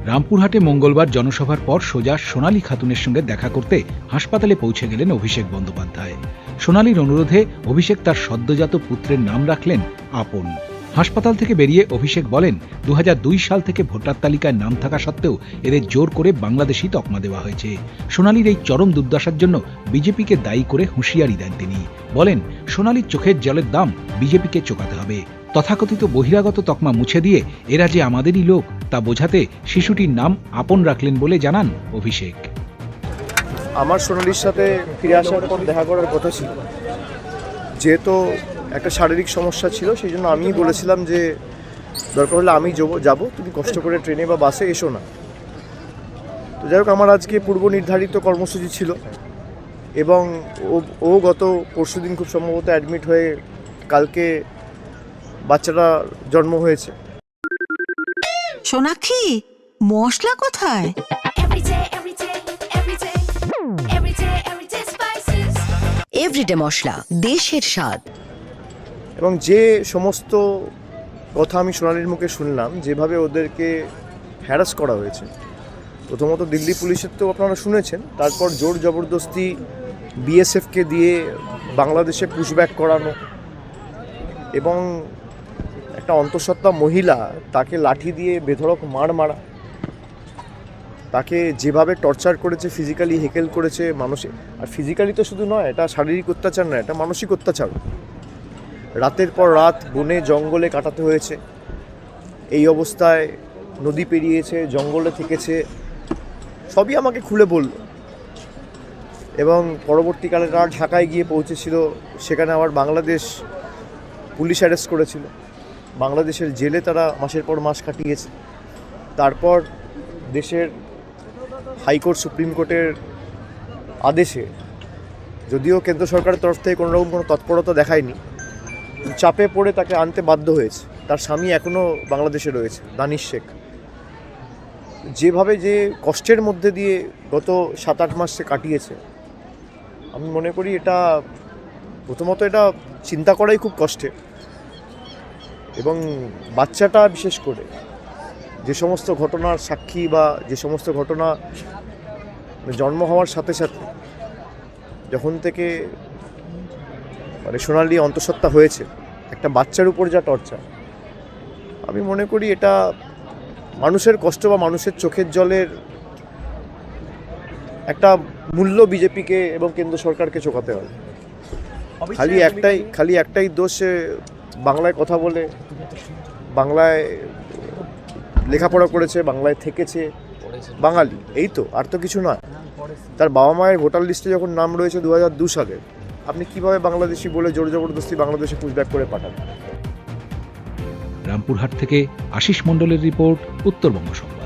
রামপুরহাটে মঙ্গলবার জনসভার পর সোজা সোনালী খাতুনের সঙ্গে দেখা করতে হাসপাতালে পৌঁছে গেলেন অভিষেক বন্দ্যোপাধ্যায়। সোনালীর অনুরোধে অভিষেক তার সদ্যজাত পুত্রের নাম রাখলেন আপন। হাসপাতাল থেকে বেরিয়ে অভিষেক বলেন, 2002 সাল থেকে ভোটার তালিকায় নাম থাকা সত্ত্বেও এদের জোর করে বাংলাদেশি তকমা দেওয়া হয়েছে। সোনালীর এই চরম দুর্দশার জন্য বিজেপিকে দায়ী করে হুঁশিয়ারি দেন তিনি। বলেন, সোনালীর চোখের জলের দাম বিজেপিকে চোকাতে হবে। তথাকথিত বহিরাগত তকমা মুছে দিয়ে এরা যে আমাদেরই লোক তা বোঝাতে শিশুটির নাম আপন রাখলেন বলে জানান অভিষেক। আমার সোনালীর সাথে ফিরে আসার পর দেখা করার কথা ছিল, যেহেতু একটা শারীরিক সমস্যা ছিল সেই জন্য আমি বলেছিলাম যে দরকার হলে আমি যাব, তুমি কষ্ট করে ট্রেনে বা বাসে এসো না। তো যাই হোক, আমার আজকে পূর্ব নির্ধারিত কর্মসূচি ছিল এবং ও গত পরশুদিন খুব সম্ভবত অ্যাডমিট হয়ে কালকে বাচ্চাটা জন্ম হয়েছে। সোনাক্ষী, মশলা কোথায়? এভরিডে মশলা, দেশের স্বাদ। এবং যে সমস্ত কথা আমি সোনালীর মুখে শুনলাম, যেভাবে ওদেরকে হ্যারাস করা হয়েছে, প্রথমত দিল্লি পুলিশের তো আপনারা শুনেছেন, তারপর জোর জবরদস্তি বিএসএফকে দিয়ে বাংলাদেশে পুশব্যাক করানো, এবং একটা অন্তঃসত্ত্বা মহিলা তাকে লাঠি দিয়ে বেধড়ক মারা, তাকে যেভাবে টর্চার করেছে, ফিজিক্যালি হেকেল করেছে মানুষে। আর ফিজিক্যালি তো শুধু নয়, এটা শারীরিক অত্যাচার নয়, এটা মানসিক অত্যাচার। রাতের পর রাত বনে জঙ্গলে কাটাতে হয়েছে, এই অবস্থায় নদী পেরিয়েছে, জঙ্গলে থেকেছে, সবই আমাকে খুলে বলল। এবং পরবর্তীকালে তারা ঢাকায় গিয়ে পৌঁছেছিল, সেখানে আবার বাংলাদেশ পুলিশ অ্যারেস্ট করেছিল, বাংলাদেশের জেলে তারা মাসের পর মাস কাটিয়েছে। তারপর দেশের হাইকোর্ট, সুপ্রিম কোর্টের আদেশে, যদিও কেন্দ্র সরকারের তরফ থেকে কোনোরকম কোনো তৎপরতা দেখায়নি, চাপে পড়ে তাকে আনতে বাধ্য হয়েছে। তার স্বামী এখনও বাংলাদেশে রয়েছে, দানিশ শেখ। যেভাবে যে কষ্টের মধ্যে দিয়ে গত 7-8 মাস সে কাটিয়েছে, আমি মনে করি এটা প্রথমত এটা চিন্তা করাই খুব কষ্টের। এবং বাচ্চাটা বিশেষ করে যে সমস্ত ঘটনার সাক্ষী বা যে সমস্ত ঘটনা জন্ম হওয়ার সাথে সাথে যখন থেকে সোনালী অন্তঃসত্ত্বা হয়েছে, একটা বাচ্চার উপর যা টর্চার, আমি মনে করি এটা মানুষের কষ্ট বা মানুষের চোখের জলের একটা মূল্য বিজেপিকে এবং কেন্দ্র সরকারকে চোকাতে হবে। খালি একটাই দোষ, বাংলায় কথা বলে, বাংলায় লেখাপড়া করেছে, বাংলায় থেকেছে, বাঙালি, এই তো, আর তো কিছু নয়। তার বাবা মায়ের ভোটার লিস্টে যখন নাম রয়েছে 2002 সালের, আপনি কিভাবে বাংলাদেশি বলে জোর জবরদস্তি বাংলাদেশে পুশব্যাক করে পাঠান? রামপুরহাট থেকে আশিস মণ্ডলের রিপোর্ট, উত্তরবঙ্গ সংবাদ।